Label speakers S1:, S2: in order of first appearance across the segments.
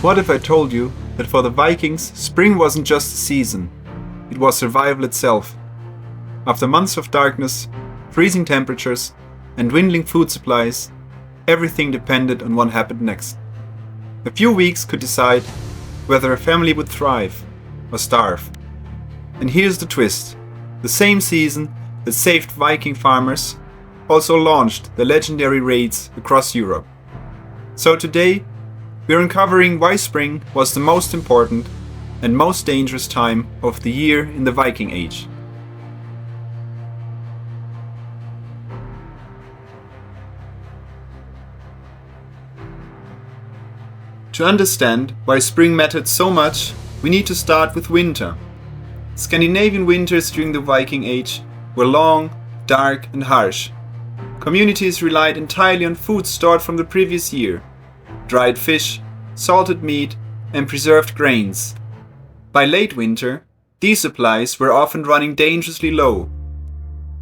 S1: What if I told you that for the Vikings, spring wasn't just a season, it was survival itself? After months of darkness, freezing temperatures, and dwindling food supplies, everything depended on what happened next. A few weeks could decide whether a family would thrive or starve. And here's the twist. The same season that saved Viking farmers also launched the legendary raids across Europe. So today, we're uncovering why spring was the most important and most dangerous time of the year in the Viking Age. To understand why spring mattered so much, we need to start with winter. Scandinavian winters during the Viking Age were long, dark, and harsh. Communities relied entirely on food stored from the previous year: dried fish, salted meat, and preserved grains. By late winter, these supplies were often running dangerously low.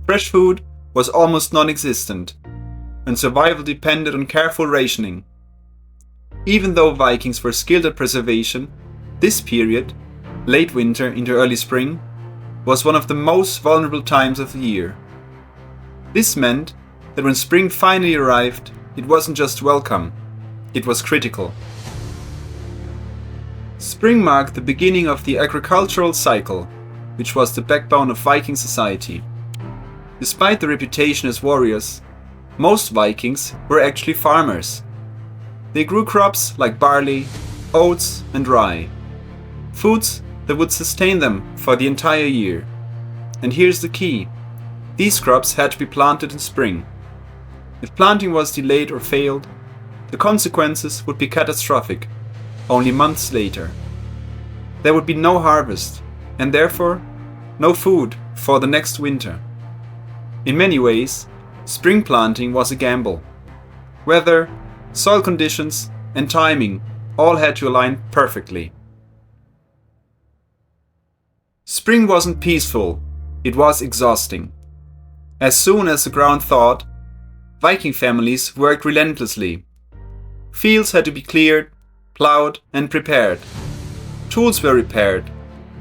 S1: Fresh food was almost non-existent, and survival depended on careful rationing. Even though Vikings were skilled at preservation, this period, late winter into early spring, was one of the most vulnerable times of the year. This meant that when spring finally arrived, it wasn't just welcome, it was critical. Spring marked the beginning of the agricultural cycle, which was the backbone of Viking society. Despite their reputation as warriors, most Vikings were actually farmers. They grew crops like barley, oats, and rye, foods that would sustain them for the entire year. And here's the key: these crops had to be planted in spring. If planting was delayed or failed, the consequences would be catastrophic. Only months later, there would be no harvest, and therefore no food for the next winter. In many ways, spring planting was a gamble. Weather, soil conditions, and timing all had to align perfectly. Spring wasn't peaceful, it was exhausting. As soon as the ground thawed, Viking families worked relentlessly. Fields had to be cleared, plowed, and prepared. Tools were repaired,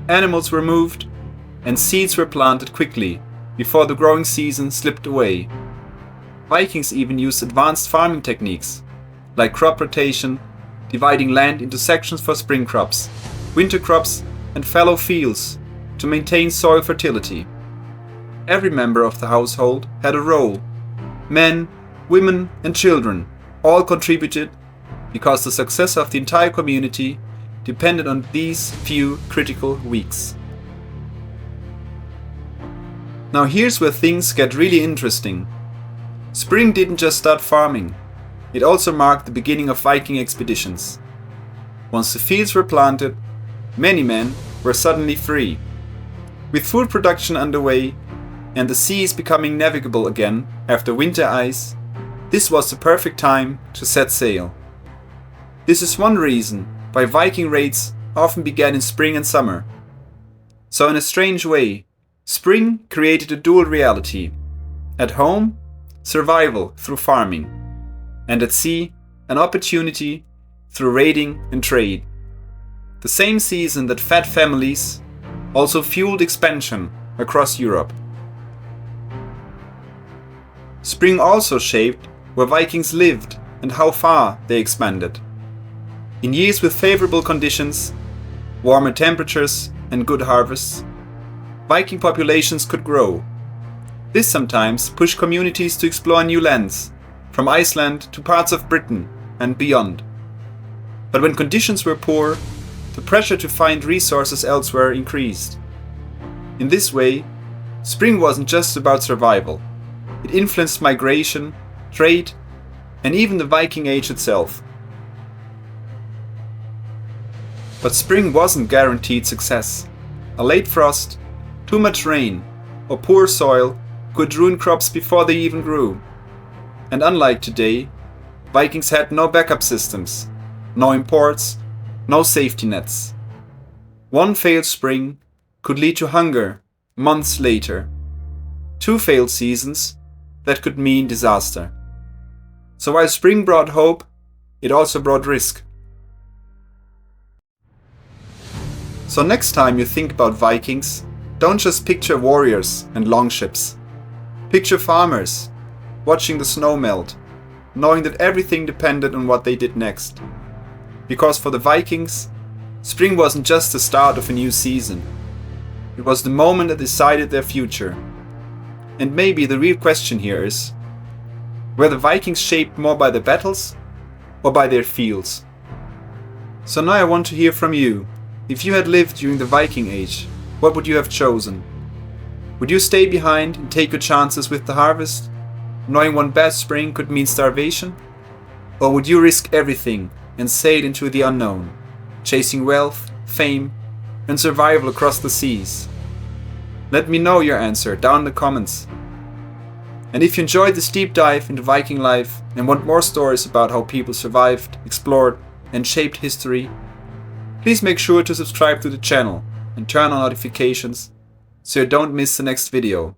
S1: animals were moved, and seeds were planted quickly before the growing season slipped away. Vikings even used advanced farming techniques, like crop rotation, dividing land into sections for spring crops, winter crops, and fallow fields to maintain soil fertility. Every member of the household had a role. Men, women, and children all contributed because the success of the entire community depended on these few critical weeks. Now here's where things get really interesting. Spring didn't just start farming, it also marked the beginning of Viking expeditions. Once the fields were planted, many men were suddenly free. With food production underway and the seas becoming navigable again after winter ice, this was the perfect time to set sail. This is one reason why Viking raids often began in spring and summer. So in a strange way, spring created a dual reality. At home, survival through farming, and at sea, an opportunity through raiding and trade. The same season that fed families also fueled expansion across Europe. Spring also shaped where Vikings lived and how far they expanded. In years with favorable conditions, warmer temperatures, and good harvests, Viking populations could grow. This sometimes pushed communities to explore new lands, from Iceland to parts of Britain and beyond. But when conditions were poor, the pressure to find resources elsewhere increased. In this way, spring wasn't just about survival. It influenced migration, trade, and even the Viking Age itself. But spring wasn't guaranteed success. A late frost, too much rain, or poor soil could ruin crops before they even grew. And unlike today, Vikings had no backup systems, no imports, no safety nets. One failed spring could lead to hunger months later. Two failed seasons, that could mean disaster. So while spring brought hope, it also brought risk. So next time you think about Vikings, don't just picture warriors and longships. Picture farmers, watching the snow melt, knowing that everything depended on what they did next. Because for the Vikings, spring wasn't just the start of a new season. It was the moment that decided their future. And maybe the real question here is, were the Vikings shaped more by the battles or by their fields? So now I want to hear from you. If you had lived during the Viking Age, what would you have chosen? Would you stay behind and take your chances with the harvest, knowing one bad spring could mean starvation? Or would you risk everything and sail into the unknown, chasing wealth, fame, and survival across the seas? Let me know your answer down in the comments. And if you enjoyed this deep dive into Viking life and want more stories about how people survived, explored, and shaped history, please make sure to subscribe to the channel and turn on notifications so you don't miss the next video.